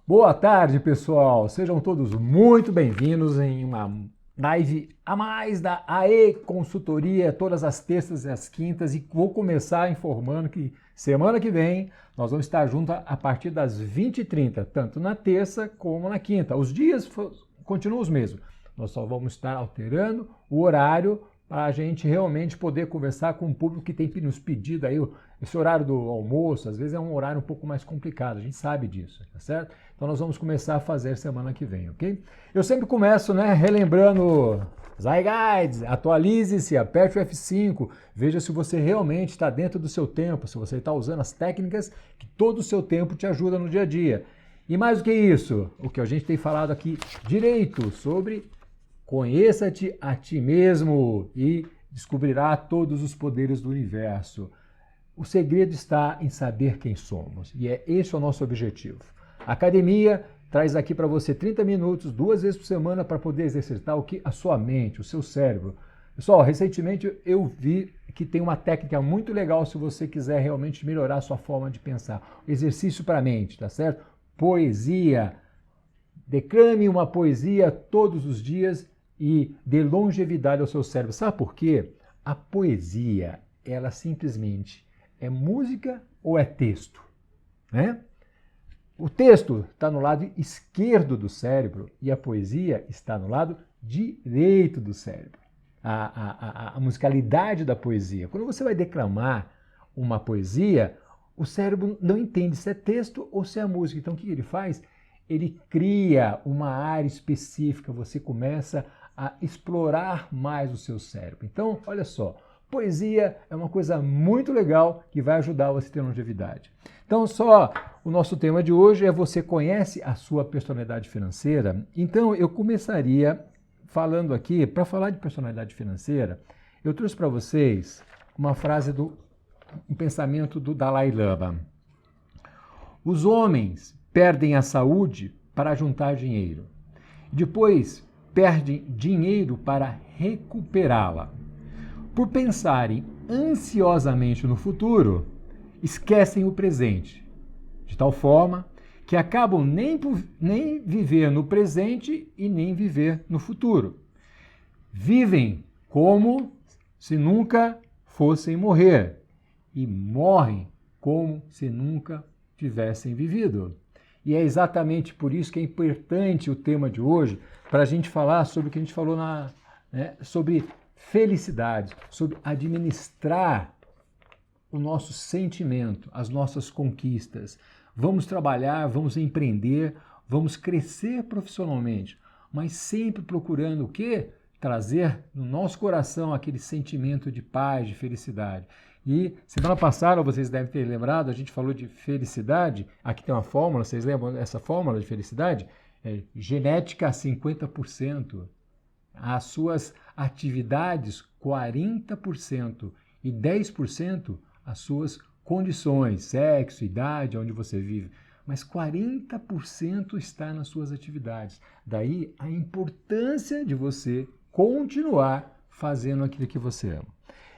Boa tarde, pessoal! Sejam todos muito bem-vindos em uma live a mais da AE Consultoria, todas as terças e as quintas, e vou começar informando que semana que vem nós vamos estar juntos a partir das 20h30, tanto na terça como na quinta. Os dias continuam os mesmos, nós só vamos estar alterando o horário para a gente realmente poder conversar com o público que tem nos pedido aí. Esse horário do almoço, às vezes é um horário um pouco mais complicado, a gente sabe disso, tá certo? Então nós vamos começar a fazer semana que vem, ok? Eu sempre começo, relembrando Zyguides, atualize-se, aperte o F5, veja se você realmente está dentro do seu tempo, se você está usando as técnicas que todo o seu tempo te ajuda no dia a dia. E mais do que isso, o que a gente tem falado aqui direito sobre conheça-te a ti mesmo e descobrirá todos os poderes do universo. O segredo está em saber quem somos e esse é o nosso objetivo. A academia traz aqui para você 30 minutos, 2 vezes por semana para poder exercitar a sua mente, o seu cérebro. Pessoal, recentemente eu vi que tem uma técnica muito legal se você quiser realmente melhorar a sua forma de pensar. Exercício para a mente, tá certo? Poesia. Declame uma poesia todos os dias e dê longevidade ao seu cérebro. Sabe por quê? A poesia, ela simplesmente é música ou é texto? Né? O texto está no lado esquerdo do cérebro e a poesia está no lado direito do cérebro. A musicalidade da poesia. Quando você vai declamar uma poesia, o cérebro não entende se é texto ou se é música. Então o que ele faz? Ele cria uma área específica, você começa a explorar mais o seu cérebro. Então, olha só, poesia é uma coisa muito legal que vai ajudar você a ter longevidade. Então, o nosso tema de hoje é você conhece a sua personalidade financeira? Então, eu começaria falando aqui, para falar de personalidade financeira, eu trouxe para vocês uma frase um pensamento do Dalai Lama. Os homens perdem a saúde para juntar dinheiro. Depois, perdem dinheiro para recuperá-la. Por pensarem ansiosamente no futuro, esquecem o presente, de tal forma que acabam nem viver no presente e nem viver no futuro. Vivem como se nunca fossem morrer e morrem como se nunca tivessem vivido. E é exatamente por isso que é importante o tema de hoje, para a gente falar sobre o que a gente falou sobre felicidade, sobre administrar o nosso sentimento, as nossas conquistas. Vamos trabalhar, vamos empreender, vamos crescer profissionalmente, mas sempre procurando o quê? Trazer no nosso coração aquele sentimento de paz, de felicidade. E semana passada, vocês devem ter lembrado, a gente falou de felicidade. Aqui tem uma fórmula, vocês lembram dessa fórmula de felicidade? Genética 50%, as suas atividades 40% e 10% as suas condições, sexo, idade, onde você vive. Mas 40% está nas suas atividades. Daí a importância de você continuar fazendo aquilo que você ama.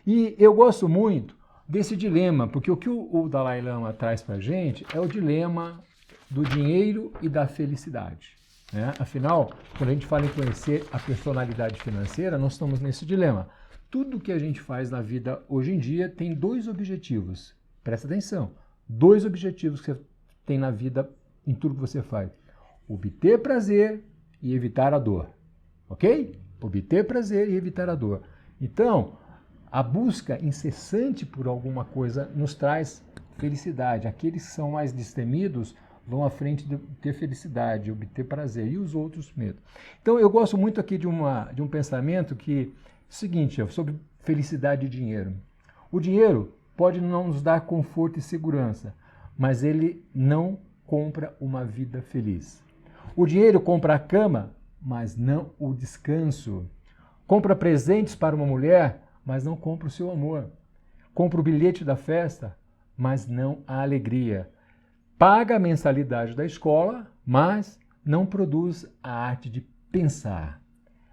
E eu gosto muito desse dilema, porque o que o Dalai Lama traz para a gente é o dilema do dinheiro e da felicidade. Né? Afinal, quando a gente fala em conhecer a personalidade financeira, nós estamos nesse dilema. Tudo que a gente faz na vida hoje em dia tem 2 objetivos. Presta atenção. 2 objetivos que você tem na vida em tudo que você faz. Obter prazer e evitar a dor. Ok? Obter prazer e evitar a dor. Então, a busca incessante por alguma coisa nos traz felicidade. Aqueles que são mais destemidos vão à frente de ter felicidade, obter prazer, e os outros medo. Então eu gosto muito aqui de um pensamento que é o seguinte, sobre felicidade e dinheiro. O dinheiro pode não nos dar conforto e segurança, mas ele não compra uma vida feliz. O dinheiro compra a cama, mas não o descanso. Compra presentes para uma mulher, mas não compra o seu amor. Compra o bilhete da festa, mas não a alegria. Paga a mensalidade da escola, mas não produz a arte de pensar.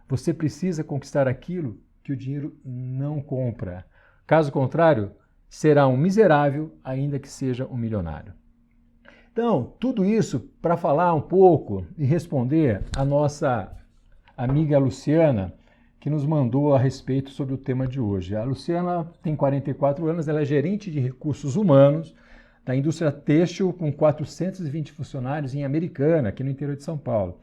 Você precisa conquistar aquilo que o dinheiro não compra. Caso contrário, será um miserável, ainda que seja um milionário. Então, tudo isso para falar um pouco e responder a nossa amiga Luciana, que nos mandou a respeito sobre o tema de hoje. A Luciana tem 44 anos, ela é gerente de recursos humanos da indústria têxtil com 420 funcionários em Americana, aqui no interior de São Paulo.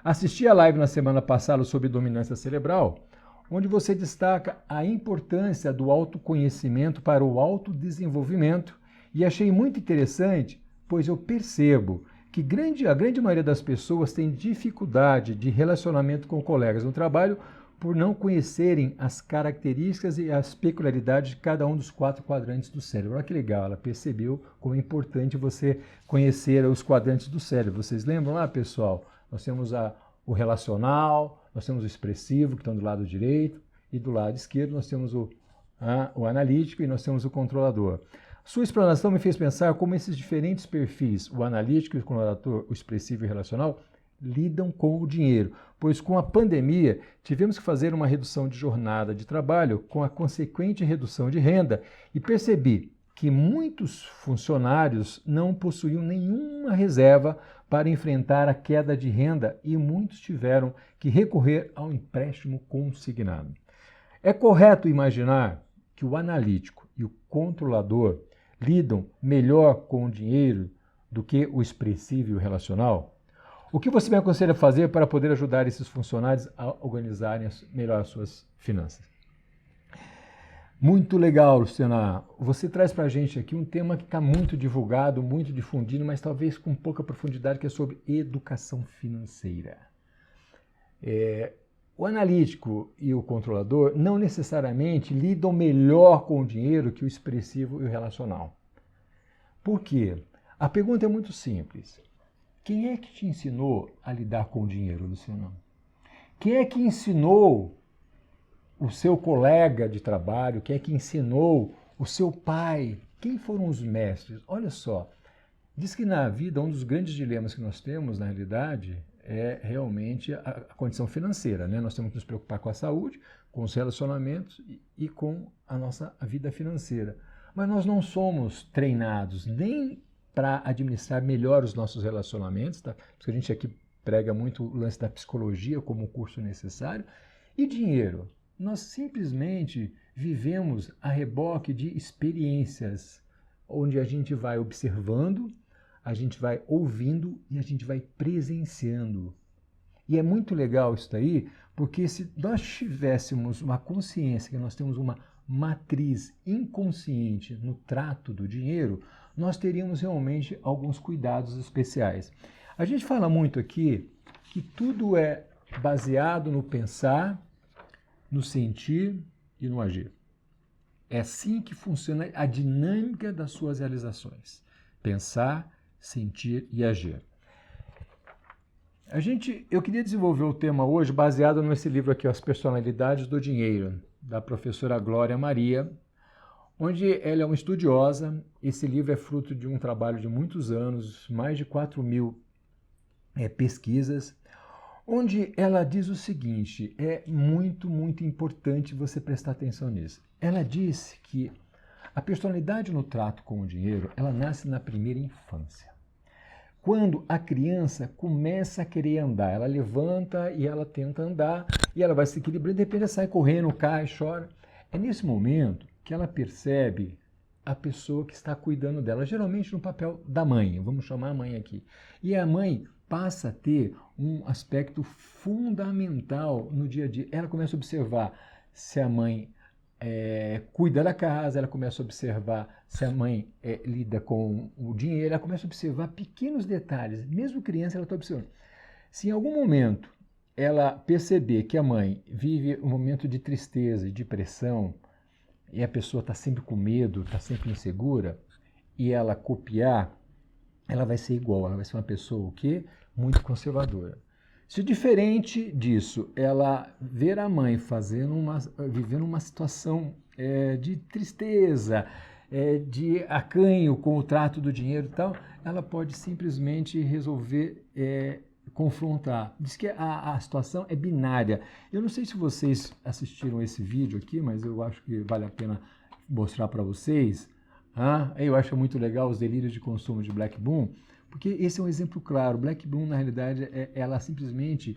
Assisti a live na semana passada sobre dominância cerebral, onde você destaca a importância do autoconhecimento para o autodesenvolvimento e achei muito interessante, pois eu percebo que a grande maioria das pessoas tem dificuldade de relacionamento com colegas no trabalho por não conhecerem as características e as peculiaridades de cada um dos 4 quadrantes do cérebro. Olha que legal, ela percebeu como é importante você conhecer os quadrantes do cérebro. Vocês lembram lá, pessoal? Nós temos o relacional, nós temos o expressivo, que estão do lado direito, e do lado esquerdo nós temos o analítico e nós temos o controlador. Sua explanação me fez pensar como esses diferentes perfis, o analítico, o controlador, o expressivo e o relacional, lidam com o dinheiro, pois com a pandemia tivemos que fazer uma redução de jornada de trabalho com a consequente redução de renda e percebi que muitos funcionários não possuíam nenhuma reserva para enfrentar a queda de renda e muitos tiveram que recorrer ao empréstimo consignado. É correto imaginar que o analítico e o controlador lidam melhor com o dinheiro do que o expressivo e o relacional? O que você me aconselha a fazer para poder ajudar esses funcionários a organizarem melhor as suas finanças? Muito legal, Luciana. Você traz para a gente aqui um tema que está muito divulgado, muito difundido, mas talvez com pouca profundidade, que é sobre educação financeira. O analítico e o controlador não necessariamente lidam melhor com o dinheiro que o expressivo e o relacional. Por quê? A pergunta é muito simples. Quem é que te ensinou a lidar com o dinheiro, Luciano? Quem é que ensinou o seu colega de trabalho? Quem é que ensinou o seu pai? Quem foram os mestres? Olha só, diz que na vida um dos grandes dilemas que nós temos, na realidade, é realmente a condição financeira, né? Nós temos que nos preocupar com a saúde, com os relacionamentos e com a nossa vida financeira. Mas nós não somos treinados nem para administrar melhor os nossos relacionamentos, tá? Porque a gente aqui prega muito o lance da psicologia como um curso necessário. E dinheiro? Nós simplesmente vivemos a reboque de experiências, onde a gente vai observando, a gente vai ouvindo e a gente vai presenciando. E é muito legal isso daí, porque se nós tivéssemos uma consciência que nós temos uma matriz inconsciente no trato do dinheiro, nós teríamos realmente alguns cuidados especiais. A gente fala muito aqui que tudo é baseado no pensar, no sentir e no agir. É assim que funciona a dinâmica das suas realizações. Pensar, sentir e agir. Eu queria desenvolver o tema hoje baseado nesse livro aqui, As Personalidades do Dinheiro, da professora Glória Maria, onde ela é uma estudiosa. Esse livro é fruto de um trabalho de muitos anos, mais de 4.000 pesquisas, onde ela diz o seguinte, é muito, muito importante você prestar atenção nisso. Ela disse que a personalidade no trato com o dinheiro, ela nasce na primeira infância. Quando a criança começa a querer andar, ela levanta e ela tenta andar, e ela vai se equilibrando, de repente ela sai correndo, cai, chora. É nesse momento que ela percebe a pessoa que está cuidando dela, geralmente no papel da mãe, vamos chamar a mãe aqui. E a mãe passa a ter um aspecto fundamental no dia a dia. Ela começa a observar se a mãe cuida da casa, ela começa a observar se a mãe lida com o dinheiro, ela começa a observar pequenos detalhes, mesmo criança ela está observando. Se em algum momento ela perceber que a mãe vive um momento de tristeza e depressão, e a pessoa está sempre com medo, está sempre insegura, e ela copiar, ela vai ser igual, ela vai ser uma pessoa o quê? Muito conservadora. Se diferente disso, ela ver a mãe vivendo uma situação de tristeza, de acanho com o trato do dinheiro e tal, ela pode simplesmente resolver confrontar. Diz que a situação é binária. Eu não sei se vocês assistiram esse vídeo aqui, mas eu acho que vale a pena mostrar para vocês. Eu acho muito legal os delírios de consumo de Black Boom, Porque esse é um exemplo claro. Black Bloom, na realidade, ela simplesmente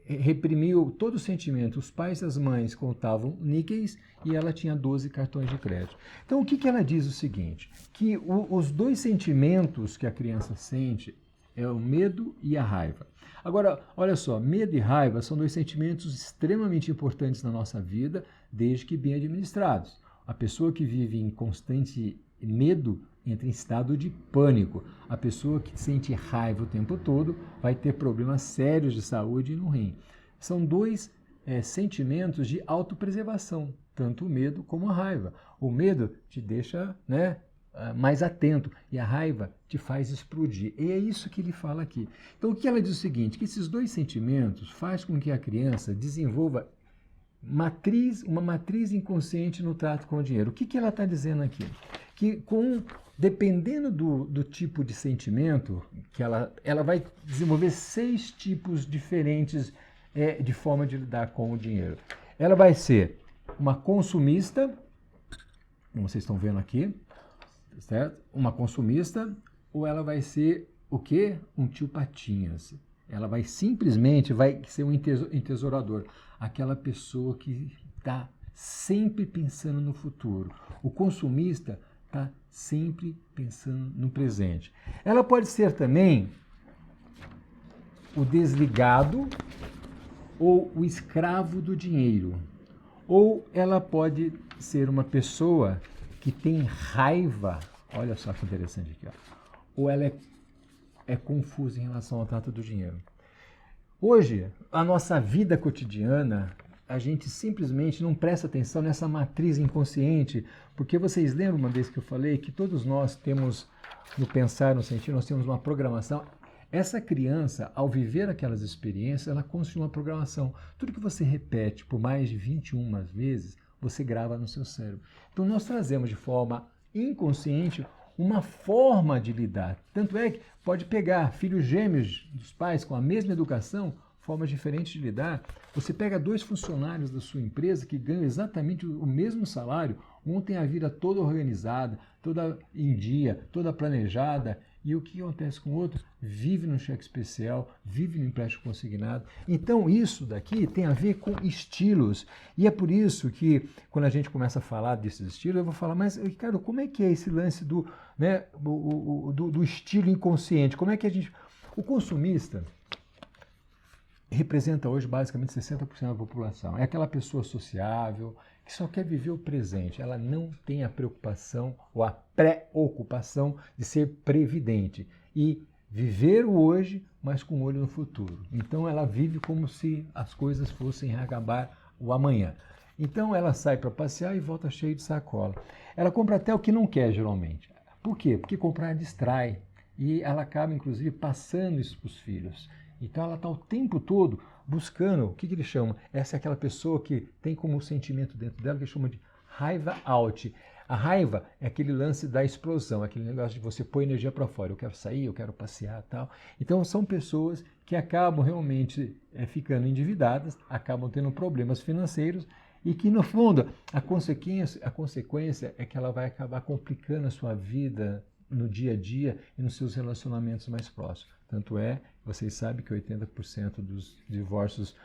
reprimiu todo o sentimento. Os pais e as mães contavam níqueis e ela tinha 12 cartões de crédito. Então, o que ela diz? O seguinte, que os dois sentimentos que a criança sente é o medo e a raiva. Agora, olha só, medo e raiva são dois sentimentos extremamente importantes na nossa vida, desde que bem administrados. A pessoa que vive em constante medo entra em estado de pânico. A pessoa que sente raiva o tempo todo vai ter problemas sérios de saúde no rim. São dois sentimentos de autopreservação, tanto o medo como a raiva. O medo te deixa, mais atento e a raiva te faz explodir. E é isso que ele fala aqui. Então, o que ela diz é o seguinte, que esses dois sentimentos fazem com que a criança desenvolva uma matriz inconsciente no trato com o dinheiro. O que ela está dizendo aqui? Que dependendo do tipo de sentimento, que ela vai desenvolver 6 tipos diferentes de forma de lidar com o dinheiro. Ela vai ser uma consumista, como vocês estão vendo aqui, certo? Uma consumista, ou ela vai ser o quê? Um tio Patinhas. Ela vai simplesmente ser um entesourador, aquela pessoa que está sempre pensando no futuro. O consumista está sempre pensando no presente. Ela pode ser também o desligado ou o escravo do dinheiro. Ou ela pode ser uma pessoa que tem raiva, olha só que interessante aqui, ó. Ou ela é confusa em relação ao trato do dinheiro. Hoje, a nossa vida cotidiana, a gente simplesmente não presta atenção nessa matriz inconsciente, porque vocês lembram uma vez que eu falei que todos nós temos, no pensar, no sentir, nós temos uma programação. Essa criança, ao viver aquelas experiências, ela construi uma programação. Tudo que você repete por mais de 21 vezes, você grava no seu cérebro. Então, nós trazemos de forma inconsciente uma forma de lidar. Tanto é que pode pegar filhos gêmeos dos pais com a mesma educação, formas diferentes de lidar. Você pega 2 funcionários da sua empresa que ganham exatamente o mesmo salário, um tem a vida toda organizada, toda em dia, toda planejada, e o que acontece com o outro? Vive no cheque especial, vive no empréstimo consignado. Então, isso daqui tem a ver com estilos. E é por isso que, quando a gente começa a falar desses estilos, eu vou falar, mas, Ricardo, como é que é esse lance do estilo inconsciente? Como é que a gente... O consumista representa hoje basicamente 60% da população. É aquela pessoa sociável, que só quer viver o presente. Ela não tem a preocupação ou a preocupação de ser previdente e viver o hoje, mas com olho no futuro. Então ela vive como se as coisas fossem acabar o amanhã. Então ela sai para passear e volta cheia de sacola. Ela compra até o que não quer, geralmente. Por quê? Porque comprar distrai e ela acaba, inclusive, passando isso para os filhos. Então ela está o tempo todo buscando, o que ele chama? Essa é aquela pessoa que tem como sentimento dentro dela que chama de raiva out. A raiva é aquele lance da explosão, aquele negócio de você pôr energia para fora. Eu quero sair, eu quero passear e tal. Então são pessoas que acabam realmente ficando endividadas, acabam tendo problemas financeiros e que, no fundo, a consequência é que ela vai acabar complicando a sua vida no dia a dia e nos seus relacionamentos mais próximos. Tanto é, vocês sabem que 80% dos divórcios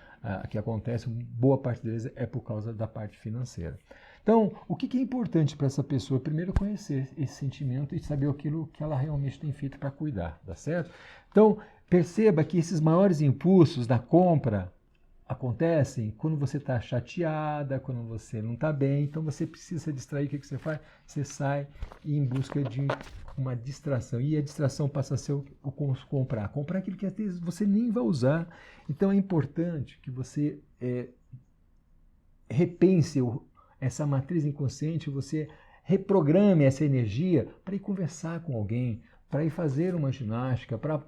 que acontecem, boa parte deles é por causa da parte financeira. Então, o que é importante para essa pessoa? Primeiro, conhecer esse sentimento e saber aquilo que ela realmente tem feito para cuidar, tá certo? Então, perceba que esses maiores impulsos da compra acontecem quando você está chateada, quando você não está bem, então você precisa se distrair. O que você faz? Você sai em busca de uma distração. E a distração passa a ser o comprar. Comprar aquilo que às vezes você nem vai usar. Então é importante que você repense essa matriz inconsciente, você reprograme essa energia para ir conversar com alguém, para ir fazer uma ginástica, para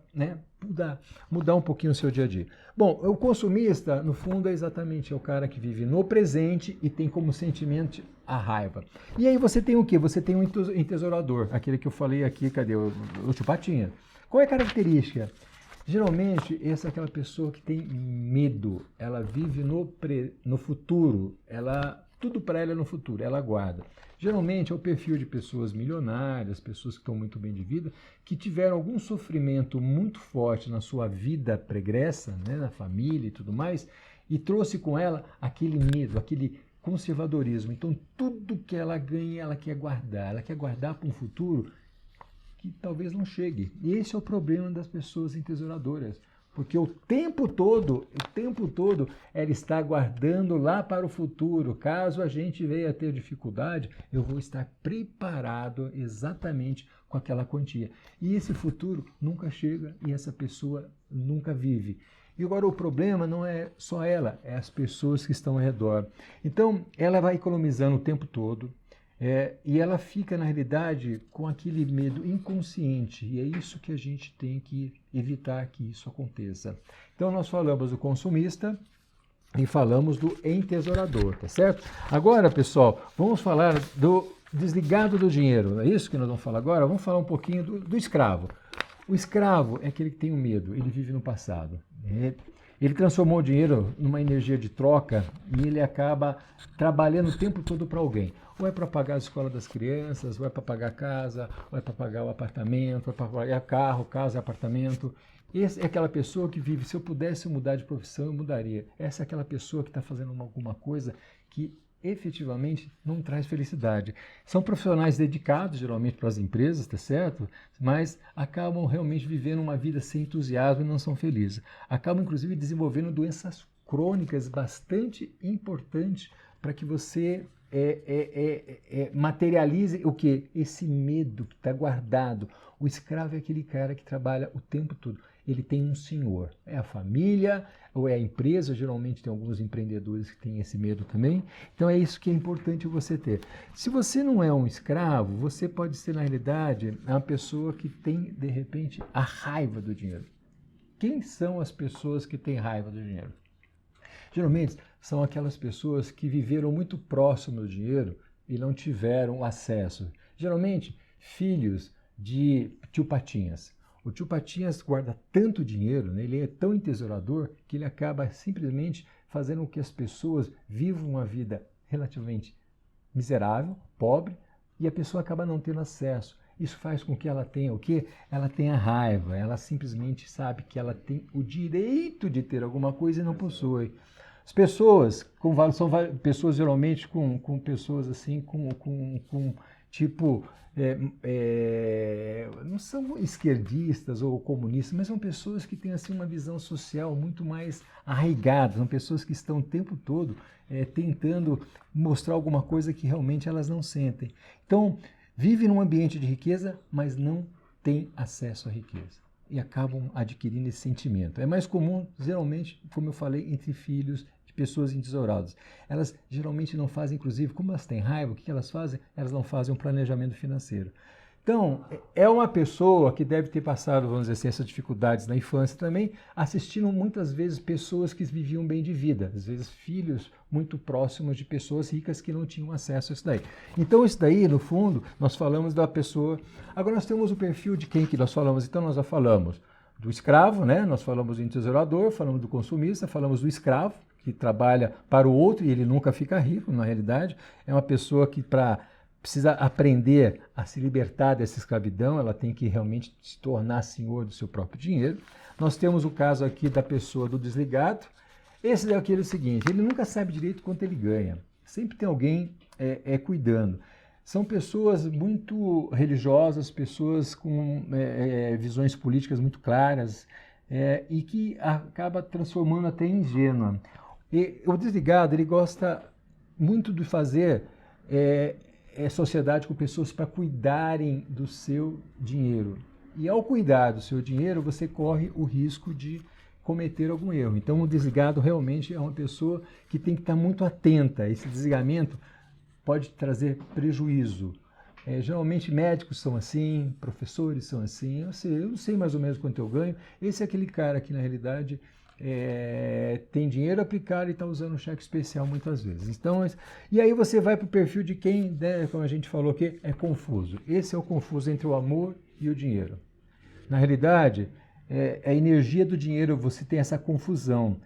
mudar um pouquinho o seu dia a dia. Bom, o consumista, no fundo, é exatamente o cara que vive no presente e tem como sentimento a raiva. E aí você tem o quê? Você tem um entesourador, aquele que eu falei aqui, cadê? O tio Patinha. Qual é a característica? Geralmente, essa é aquela pessoa que tem medo, ela vive no futuro, ela tudo para ela no futuro, ela guarda. Geralmente é o perfil de pessoas milionárias, pessoas que estão muito bem de vida, que tiveram algum sofrimento muito forte na sua vida pregressa, né, na família e tudo mais, e trouxe com ela aquele medo, aquele conservadorismo. Então tudo que ela ganha, ela quer guardar para um futuro que talvez não chegue. E esse é o problema das pessoas entesouradoras. Porque o tempo todo ela está guardando lá para o futuro. Caso a gente venha a ter dificuldade, eu vou estar preparado exatamente com aquela quantia. E esse futuro nunca chega e essa pessoa nunca vive. E agora o problema não é só ela, é as pessoas que estão ao redor. Então ela vai economizando o tempo todo. E ela fica, na realidade, com aquele medo inconsciente, e é isso que a gente tem que evitar que isso aconteça. Então, nós falamos do consumista e falamos do entesourador, tá certo? Agora, pessoal, vamos falar do desligado do dinheiro, é isso que nós vamos falar agora? Vamos falar um pouquinho do escravo. O escravo é aquele que tem o medo, ele vive no passado. Ele transformou o dinheiro numa energia de troca e ele acaba trabalhando o tempo todo para alguém. Ou é para pagar a escola das crianças, ou é para pagar a casa, ou é para pagar o apartamento, ou é para pagar carro, casa e apartamento. Essa é aquela pessoa que vive, se eu pudesse mudar de profissão, eu mudaria. Essa é aquela pessoa que está fazendo alguma coisa que efetivamente não traz felicidade. São profissionais dedicados, geralmente, para as empresas, tá certo? Mas acabam realmente vivendo uma vida sem entusiasmo e não são felizes. Acabam, inclusive, desenvolvendo doenças crônicas bastante importantes para que você materialize o quê? Esse medo que está guardado. O escravo é aquele cara que trabalha o tempo todo. Ele tem um senhor. É a família ou é a empresa. Geralmente tem alguns empreendedores que têm esse medo também. Então é isso que é importante você ter. Se você não é um escravo, você pode ser, na realidade, uma pessoa que tem, de repente, a raiva do dinheiro. Quem são as pessoas que têm raiva do dinheiro? Geralmente são aquelas pessoas que viveram muito próximo do dinheiro e não tiveram acesso. Geralmente, filhos de tio Patinhas. O tio Patinhas guarda tanto dinheiro, né? Ele é tão entesourador que ele acaba simplesmente fazendo com que as pessoas vivam uma vida relativamente miserável, pobre, e a pessoa acaba não tendo acesso. Isso faz com que ela tenha o quê? Ela tenha raiva, ela simplesmente sabe que ela tem o direito de ter alguma coisa e não possui. As pessoas são pessoas geralmente com pessoas assim, tipo, não são esquerdistas ou comunistas, mas são pessoas que têm assim uma visão social muito mais arraigada, são pessoas que estão o tempo todo tentando mostrar alguma coisa que realmente elas não sentem. Então, vivem num ambiente de riqueza, mas não têm acesso à riqueza. E acabam adquirindo esse sentimento. É mais comum, geralmente, como eu falei, entre filhos de pessoas entesouradas. Elas geralmente não fazem, inclusive, como elas têm raiva, o que elas fazem? Elas não fazem um planejamento financeiro. Então, é uma pessoa que deve ter passado, vamos dizer assim, essas dificuldades na infância também, assistindo muitas vezes pessoas que viviam bem de vida, às vezes filhos muito próximos de pessoas ricas que não tinham acesso a isso daí. Então, isso daí, no fundo, nós falamos da pessoa... Agora, nós temos o perfil de quem que nós falamos. Então, nós já falamos do escravo, né? Nós falamos do entesourador, falamos do consumista, falamos do escravo, que trabalha para o outro e ele nunca fica rico, na realidade. É uma pessoa que, precisa aprender a se libertar dessa escravidão, ela tem que realmente se tornar senhor do seu próprio dinheiro. Nós temos o caso aqui da pessoa do desligado. Esse é aquele seguinte, ele nunca sabe direito quanto ele ganha. Sempre tem alguém cuidando. São pessoas muito religiosas, pessoas com visões políticas muito claras e que acaba transformando até em ingênua. E o desligado, ele gosta muito de fazer sociedade com pessoas para cuidarem do seu dinheiro. E ao cuidar do seu dinheiro, você corre o risco de cometer algum erro. Então, o desligado realmente é uma pessoa que tem que estar muito atenta. Esse desligamento pode trazer prejuízo. Geralmente médicos são assim, professores são assim, eu não sei mais ou menos quanto eu ganho. Esse é aquele cara que, na realidade, tem dinheiro aplicado e está usando um cheque especial muitas vezes. Então, e aí você vai para o perfil de quem, né, como a gente falou aqui, é confuso. Esse é o confuso entre o amor e o dinheiro. Na realidade, a energia do dinheiro, você tem essa confusão.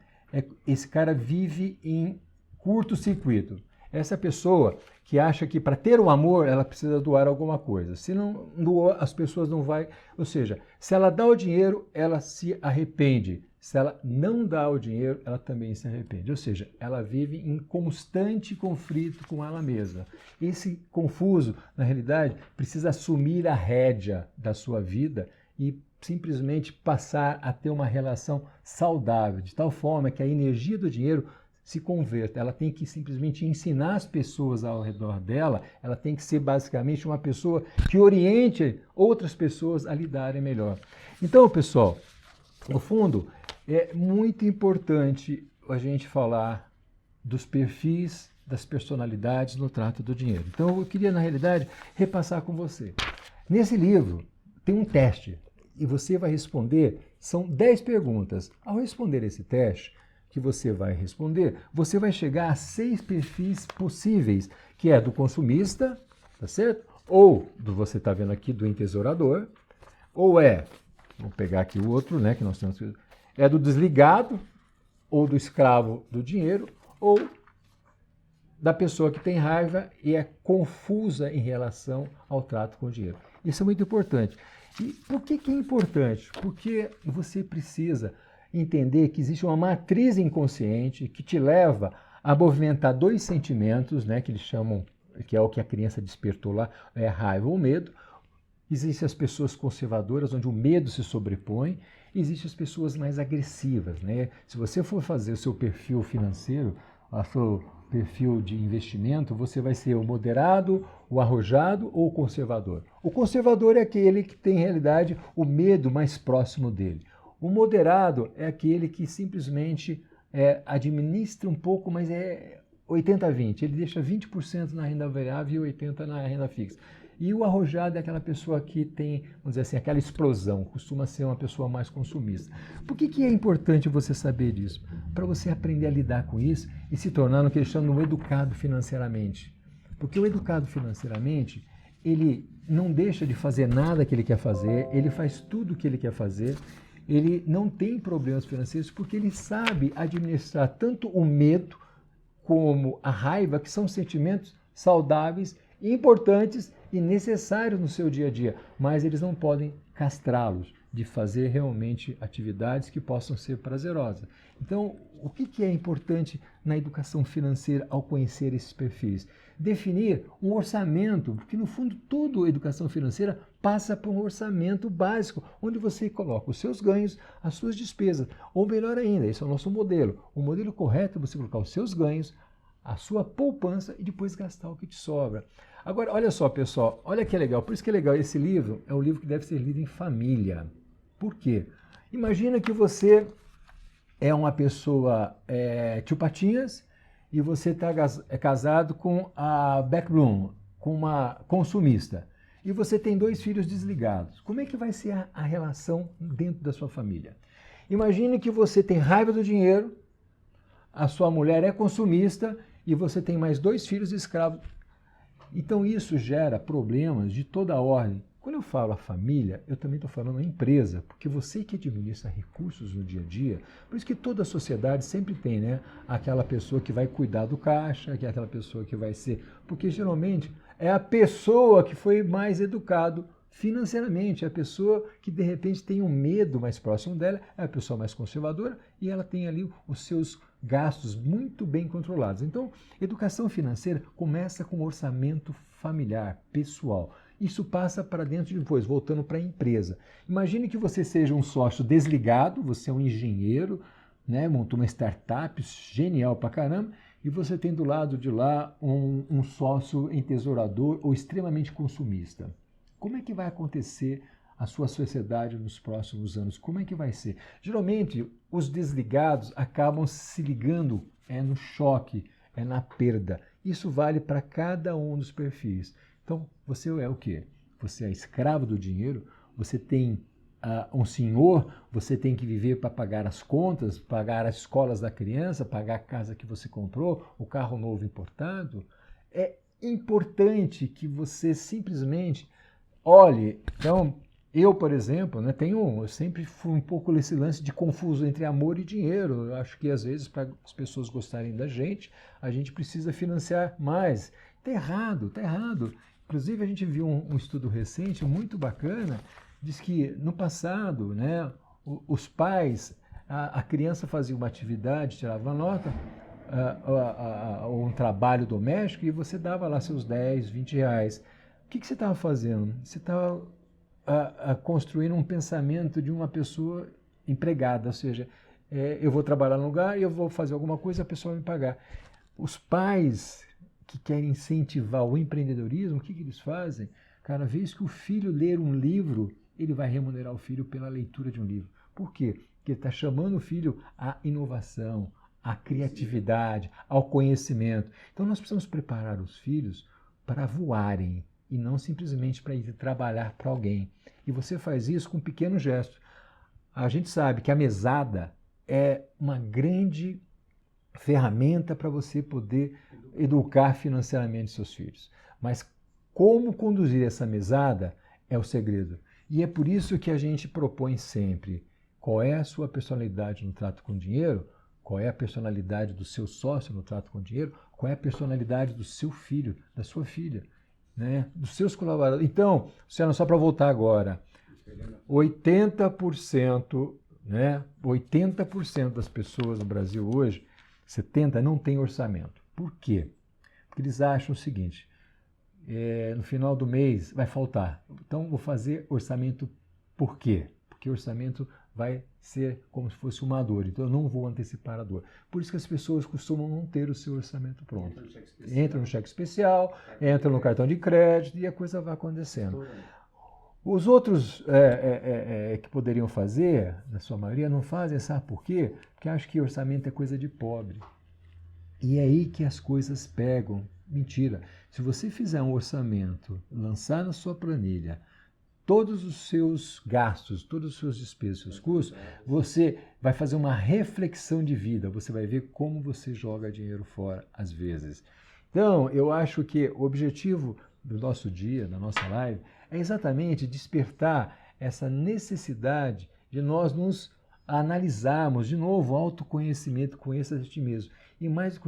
Esse cara vive em curto-circuito. Essa pessoa que acha que para ter o amor ela precisa doar alguma coisa. Se não doar, as pessoas não vai, ou seja, se ela dá o dinheiro, ela se arrepende. Se ela não dá o dinheiro, ela também se arrepende. Ou seja, ela vive em constante conflito com ela mesma. Esse confuso, na realidade, precisa assumir a rédea da sua vida e simplesmente passar a ter uma relação saudável, de tal forma que a energia do dinheiro se converta. Ela tem que simplesmente ensinar as pessoas ao redor dela, ela tem que ser basicamente uma pessoa que oriente outras pessoas a lidarem melhor. Então, pessoal, no fundo, é muito importante a gente falar dos perfis, das personalidades no trato do dinheiro. Então, eu queria, na realidade, repassar com você. Nesse livro, tem um teste e você vai responder, são 10 perguntas. Ao responder esse teste, que você vai responder, você vai chegar a 6 perfis possíveis, que é do consumista, tá certo? Ou, você está vendo aqui, do entesourador, ou vamos pegar aqui o outro, né, que nós temos, é do desligado, ou do escravo do dinheiro, ou da pessoa que tem raiva e é confusa em relação ao trato com o dinheiro. Isso é muito importante. E por que é importante? Porque você precisa entender que existe uma matriz inconsciente que te leva a movimentar 2 sentimentos, né, que eles chamam, que é o que a criança despertou lá, é a raiva ou medo. Existem as pessoas conservadoras, onde o medo se sobrepõe. Existem as pessoas mais agressivas, né? Se você for fazer o seu perfil financeiro, o seu perfil de investimento, você vai ser o moderado, o arrojado ou o conservador. O conservador é aquele que tem, em realidade, o medo mais próximo dele. O moderado é aquele que simplesmente administra um pouco, mas é 80-20. Ele deixa 20% na renda variável e 80% na renda fixa. E o arrojado é aquela pessoa que tem, vamos dizer assim, aquela explosão, costuma ser uma pessoa mais consumista. Por que é importante você saber disso? Para você aprender a lidar com isso e se tornar no que eles chamam de um educado financeiramente. Porque o educado financeiramente, ele não deixa de fazer nada que ele quer fazer, ele faz tudo o que ele quer fazer, ele não tem problemas financeiros porque ele sabe administrar tanto o medo como a raiva, que são sentimentos saudáveis, importantes e necessários no seu dia a dia, mas eles não podem castrá-los de fazer realmente atividades que possam ser prazerosas. Então, o que é importante na educação financeira ao conhecer esses perfis? Definir um orçamento, porque no fundo toda educação financeira passa por um orçamento básico, onde você coloca os seus ganhos, as suas despesas, ou melhor ainda, esse é o nosso modelo. O modelo correto é você colocar os seus ganhos, a sua poupança e depois gastar o que te sobra. Agora, olha só, pessoal, olha que legal, por isso que é legal, esse livro é um livro que deve ser lido em família. Por quê? Imagina que você é uma pessoa tio Patinhas e você está casado com a Beck Bloom, com uma consumista, e você tem 2 filhos desligados. Como é que vai ser a relação dentro da sua família? Imagine que você tem raiva do dinheiro, a sua mulher é consumista e você tem mais 2 filhos escravos. Então isso gera problemas de toda a ordem. Quando eu falo a família, eu também estou falando a empresa, porque você que administra recursos no dia a dia, por isso que toda a sociedade sempre tem, né, aquela pessoa que vai cuidar do caixa, que é aquela pessoa que vai ser, porque geralmente é a pessoa que foi mais educado financeiramente, é a pessoa que de repente tem um medo mais próximo dela, é a pessoa mais conservadora e ela tem ali os seus gastos muito bem controlados. Então, educação financeira começa com orçamento familiar, pessoal. Isso passa para dentro depois, voltando para a empresa. Imagine que você seja um sócio desligado, você é um engenheiro, né, montou uma startup genial pra caramba, e você tem do lado de lá um sócio entesourador ou extremamente consumista. Como é que vai acontecer a sua sociedade nos próximos anos? Como é que vai ser? Geralmente, os desligados acabam se ligando no choque, na perda. Isso vale para cada um dos perfis. Então, você é o quê? Você é escravo do dinheiro, você tem um senhor, você tem que viver para pagar as contas, pagar as escolas da criança, pagar a casa que você comprou, o carro novo importado. É importante que você simplesmente olhe. Então, Eu, por exemplo, né, eu sempre fui um pouco nesse lance de confuso entre amor e dinheiro. Eu acho que às vezes para as pessoas gostarem da gente, a gente precisa financiar mais. Tá errado, tá errado. Inclusive a gente viu um estudo recente muito bacana, diz que no passado, né, os pais, a criança fazia uma atividade, tirava uma nota, ou um trabalho doméstico e você dava lá seus 10, 20 reais. O que você estava fazendo? Você estava construir um pensamento de uma pessoa empregada, ou seja, eu vou trabalhar no lugar e eu vou fazer alguma coisa e a pessoa vai me pagar. Os pais que querem incentivar o empreendedorismo, o que eles fazem? Cada vez que o filho ler um livro, ele vai remunerar o filho pela leitura de um livro. Por quê? Porque ele está chamando o filho à inovação, à criatividade, ao conhecimento. Então nós precisamos preparar os filhos para voarem, e não simplesmente para ir trabalhar para alguém. E você faz isso com um pequeno gesto. A gente sabe que a mesada é uma grande ferramenta para você poder educar financeiramente seus filhos. Mas como conduzir essa mesada é o segredo. E é por isso que a gente propõe sempre qual é a sua personalidade no trato com o dinheiro, qual é a personalidade do seu sócio no trato com o dinheiro, qual é a personalidade do seu filho, da sua filha. Né, dos seus colaboradores. Então, Luciano, só para voltar agora, 80%, né, 80% das pessoas no Brasil hoje, 70% não tem orçamento. Por quê? Porque eles acham o seguinte, no final do mês vai faltar. Então, vou fazer orçamento por quê? Porque orçamento vai ser como se fosse uma dor, então eu não vou antecipar a dor. Por isso que as pessoas costumam não ter o seu orçamento pronto. Entra no cheque especial, entra no cartão de crédito e a coisa vai acontecendo. Os outros que poderiam fazer, na sua maioria, não fazem, sabe por quê? Porque acham que orçamento é coisa de pobre. E é aí que as coisas pegam. Mentira. Se você fizer um orçamento, lançar na sua planilha, todos os seus gastos, todos os seus despesas, seus custos, você vai fazer uma reflexão de vida, você vai ver como você joga dinheiro fora às vezes. Então, eu acho que o objetivo do nosso dia, da nossa live, é exatamente despertar essa necessidade de nós nos analisarmos, de novo, autoconhecimento, conheça a ti mesmo. E mais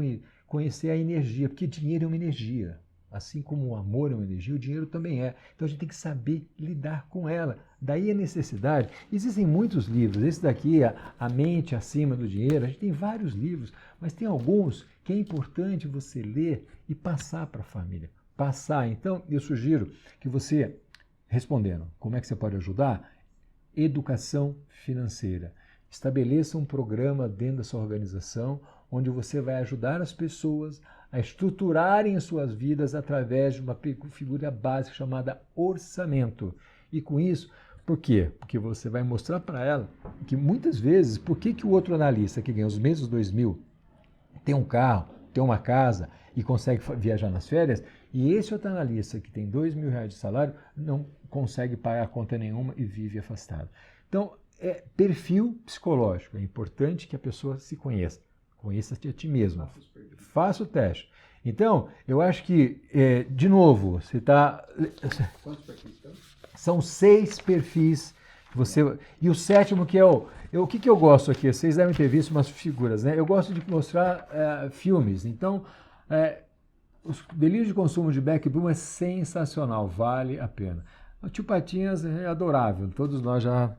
conhecer a energia, porque dinheiro é uma energia. Assim como o amor é uma energia, o dinheiro também é. Então a gente tem que saber lidar com ela. Daí a necessidade. Existem muitos livros. Esse daqui, A Mente Acima do Dinheiro. A gente tem vários livros, mas tem alguns que é importante você ler e passar para a família. Passar. Então, eu sugiro que você, respondendo, como é que você pode ajudar? Educação financeira. Estabeleça um programa dentro da sua organização onde você vai ajudar as pessoas a estruturarem as suas vidas através de uma figura básica chamada orçamento. E com isso, por quê? Porque você vai mostrar para ela que muitas vezes, por que o outro analista que ganha os mesmos 2.000 tem um carro, tem uma casa e consegue viajar nas férias, e esse outro analista que tem R$2.000 de salário não consegue pagar conta nenhuma e vive afastado. Então, perfil psicológico. É importante que a pessoa se conheça. Conheça-te a ti mesmo. Faça o teste. Então, eu acho que, de novo, você está... Quantos perfis são? São 6 perfis. E o 7º, que é o que eu gosto aqui? Vocês devem ter visto umas figuras, né? Eu gosto de mostrar filmes. Então, o delírio de consumo de Beck Bloom é sensacional, vale a pena. O Tio Patinhas é adorável, todos nós já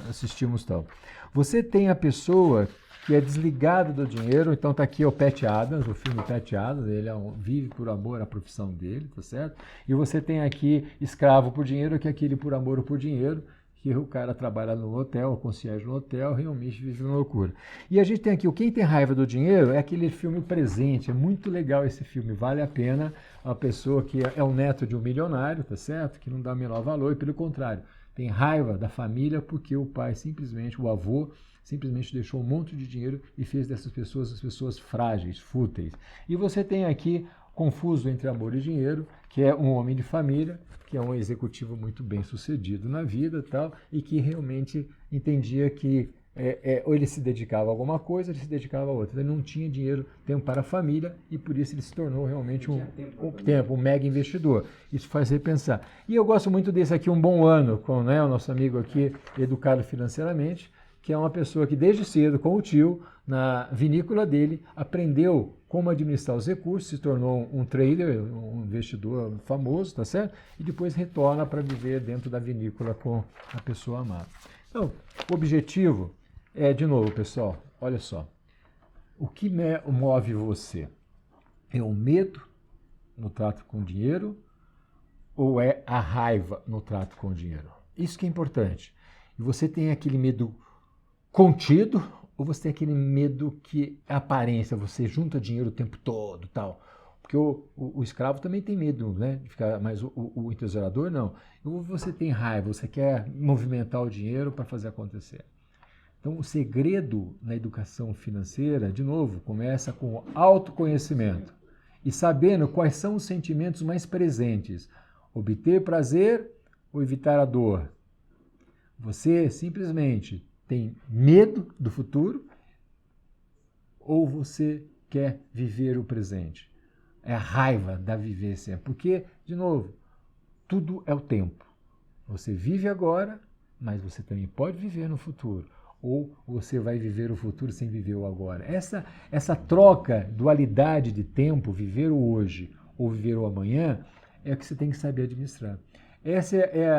assistimos tal. Você tem a pessoa que é desligada do dinheiro, então está aqui o Pat Adams, o filme Pat Adams, ele vive por amor à profissão dele, tá certo? E você tem aqui Escravo por Dinheiro, que é aquele por amor ou por dinheiro, que o cara trabalha no hotel, o concierge no hotel, realmente vive uma loucura. E a gente tem aqui o Quem Tem Raiva do Dinheiro, é aquele filme Presente, é muito legal esse filme, vale a pena a pessoa que é o neto de um milionário, tá certo? Que não dá o menor valor, e pelo contrário, tem raiva da família porque o pai simplesmente, o avô, simplesmente deixou um monte de dinheiro e fez dessas pessoas as pessoas frágeis, fúteis. E você tem aqui Confuso entre Amor e Dinheiro, que é um homem de família, que é um executivo muito bem sucedido na vida e tal, e que realmente entendia que ou ele se dedicava a alguma coisa, ou ele se dedicava a outra. Ele não tinha dinheiro, tempo para a família, e por isso ele se tornou realmente um mega investidor. Isso faz repensar. E eu gosto muito desse aqui, Um Bom Ano, com, né, o nosso amigo aqui, educado financeiramente, que é uma pessoa que desde cedo, com o tio, na vinícola dele, aprendeu como administrar os recursos, se tornou um trader, um investidor famoso, tá certo? E depois retorna para viver dentro da vinícola com a pessoa amada. Então, o objetivo é, de novo, pessoal, olha só, o que move você? É o medo no trato com o dinheiro ou é a raiva no trato com o dinheiro? Isso que é importante. E você tem aquele medo contido ou você tem aquele medo que é aparência, você junta dinheiro o tempo todo, tal? Porque o escravo também tem medo, né, de ficar, mas o entesourador não. Ou você tem raiva, você quer movimentar o dinheiro para fazer acontecer. Então, o segredo na educação financeira, de novo, começa com o autoconhecimento e sabendo quais são os sentimentos mais presentes. Obter prazer ou evitar a dor? Você simplesmente tem medo do futuro ou você quer viver o presente? É a raiva da vivência, porque, de novo, tudo é o tempo. Você vive agora, mas você também pode viver no futuro. Ou você vai viver o futuro sem viver o agora. Essa troca, dualidade de tempo, viver o hoje ou viver o amanhã, é o que você tem que saber administrar. Essa é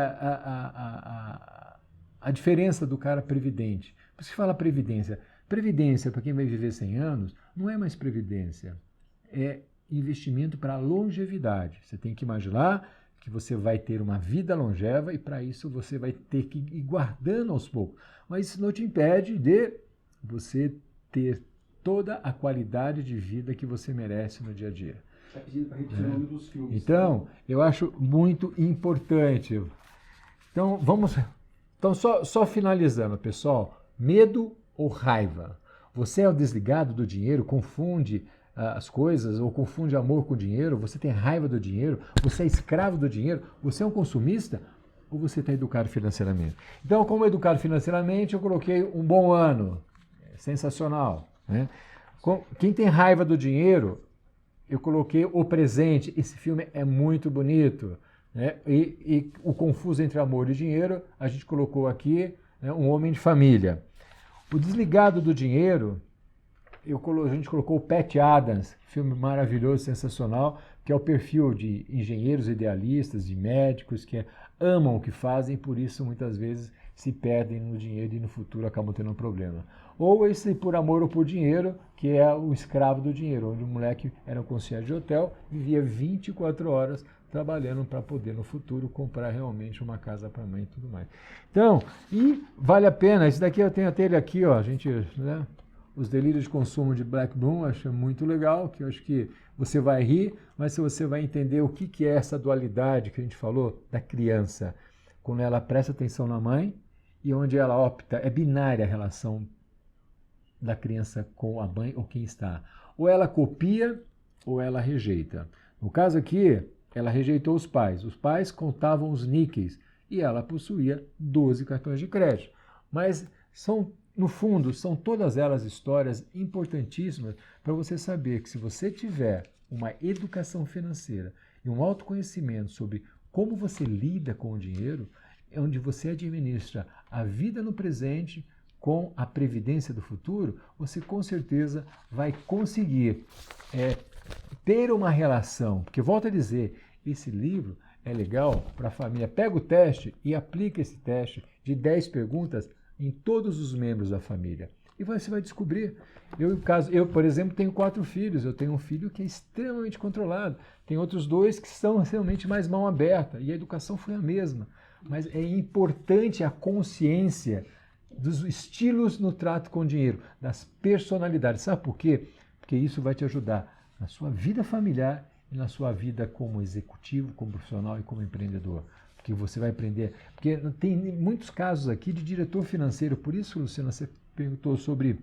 a diferença do cara previdente. Por isso que fala previdência. Previdência, para quem vai viver 100 anos, não é mais previdência. É investimento para longevidade. Você tem que imaginar que você vai ter uma vida longeva e para isso você vai ter que ir guardando aos poucos. Mas isso não te impede de você ter toda a qualidade de vida que você merece no dia a dia. Está pedindo para repetir o nome dos filmes. Então, eu acho muito importante. Então, só finalizando, pessoal. Medo ou raiva? Você é o desligado do dinheiro, confunde as coisas, ou confunde amor com dinheiro, você tem raiva do dinheiro, você é escravo do dinheiro, você é um consumista, ou você está educado financeiramente? Então, como educado financeiramente, eu coloquei Um Bom Ano. Sensacional, né? Quem tem raiva do dinheiro, eu coloquei O Presente. Esse filme é muito bonito, né? E o confuso entre amor e dinheiro, a gente colocou aqui, né, Um Homem de Família. O desligado do dinheiro, a gente colocou o Pat Adams, filme maravilhoso, sensacional, que é o perfil de engenheiros idealistas, de médicos que amam o que fazem e por isso muitas vezes se perdem no dinheiro e no futuro acabam tendo um problema. Ou esse Por Amor ou Por Dinheiro, que é o escravo do dinheiro, onde o moleque era um concierge de hotel, vivia 24 horas trabalhando para poder no futuro comprar realmente uma casa para a mãe e tudo mais. Então, e vale a pena, esse daqui eu tenho até ele aqui, ó, a gente, né? Os Delírios de Consumo de Blackburn, acho muito legal, que eu acho que você vai rir, mas se você vai entender o que é essa dualidade que a gente falou da criança, quando ela presta atenção na mãe e onde ela opta, é binária a relação da criança com a mãe ou quem está. Ou ela copia ou ela rejeita. No caso aqui, ela rejeitou os pais contavam os níqueis e ela possuía 12 cartões de crédito. Mas no fundo, são todas elas histórias importantíssimas para você saber que se você tiver uma educação financeira e um autoconhecimento sobre como você lida com o dinheiro, é onde você administra a vida no presente com a previdência do futuro, você com certeza vai conseguir ter uma relação. Porque, volto a dizer, esse livro é legal para a família. Pega o teste e aplica esse teste de 10 perguntas em todos os membros da família. E você vai descobrir. Eu, por exemplo, tenho 4 filhos. Eu tenho um filho que é extremamente controlado. Tem outros 2 que são realmente mais mão aberta. E a educação foi a mesma. Mas é importante a consciência dos estilos no trato com o dinheiro, das personalidades. Sabe por quê? Porque isso vai te ajudar na sua vida familiar e na sua vida como executivo, como profissional e como empreendedor. Que você vai aprender. Porque tem muitos casos aqui de diretor financeiro. Por isso, Luciana, você perguntou sobre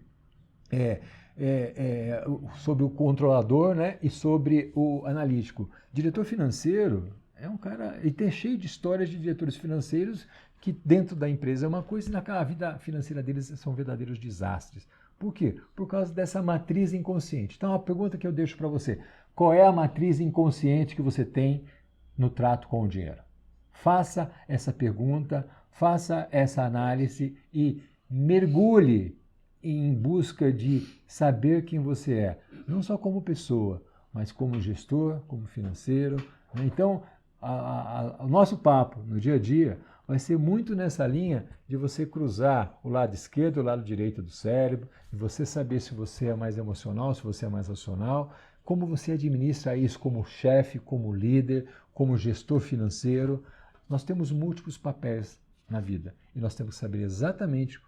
o controlador, né, e sobre o analítico. Diretor financeiro é um cara... E tem cheio de histórias de diretores financeiros que dentro da empresa é uma coisa e na vida financeira deles são verdadeiros desastres. Por quê? Por causa dessa matriz inconsciente. Então, a pergunta que eu deixo para você, qual é a matriz inconsciente que você tem no trato com o dinheiro? Faça essa pergunta, faça essa análise e mergulhe em busca de saber quem você é, não só como pessoa, mas como gestor, como financeiro. Então, o nosso papo no dia a dia vai ser muito nessa linha de você cruzar o lado esquerdo e o lado direito do cérebro, de você saber se você é mais emocional, se você é mais racional, como você administra isso como chefe, como líder, como gestor financeiro. Nós temos múltiplos papéis na vida e nós temos que saber exatamente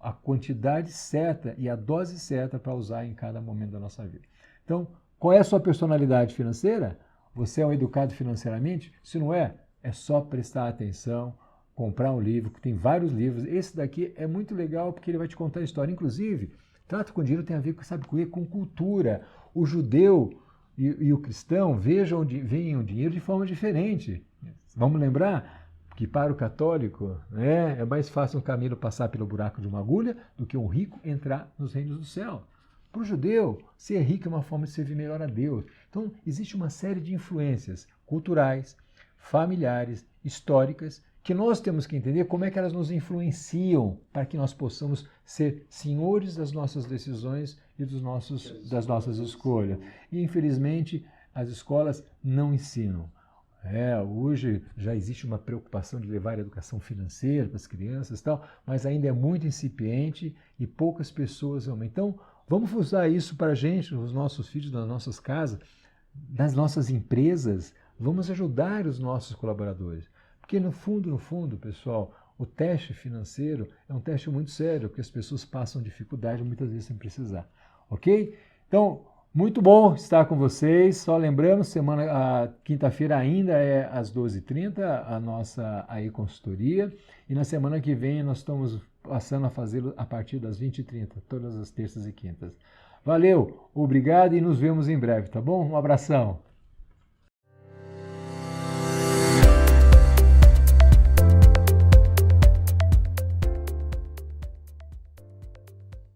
a quantidade certa e a dose certa para usar em cada momento da nossa vida. Então, qual é a sua personalidade financeira? Você é um educado financeiramente? Se não é, é só prestar atenção, comprar um livro, que tem vários livros. Esse daqui é muito legal porque ele vai te contar a história. Inclusive, trato com dinheiro tem a ver, sabe, com cultura. O judeu e o cristão veem o dinheiro de forma diferente. Vamos lembrar que para o católico é mais fácil um camelo passar pelo buraco de uma agulha do que um rico entrar nos reinos do céu. Para o judeu, ser rico é uma forma de servir melhor a Deus. Então, existe uma série de influências culturais, familiares, históricas, que nós temos que entender como é que elas nos influenciam para que nós possamos ser senhores das nossas decisões e das nossas escolhas. E, infelizmente, as escolas não ensinam. Hoje já existe uma preocupação de levar a educação financeira para as crianças e tal, mas ainda é muito incipiente e poucas pessoas amam. Então, vamos usar isso para a gente, os nossos filhos, nas nossas casas, nas nossas empresas, vamos ajudar os nossos colaboradores. Porque no fundo, pessoal, o teste financeiro é um teste muito sério, porque as pessoas passam dificuldade muitas vezes sem precisar. Ok? Então, muito bom estar com vocês. Só lembrando, quinta-feira ainda é às 12h30 a nossa consultoria. E na semana que vem nós estamos passando a fazê-lo a partir das 20h30, todas as terças e quintas. Valeu, obrigado e nos vemos em breve, tá bom? Um abração.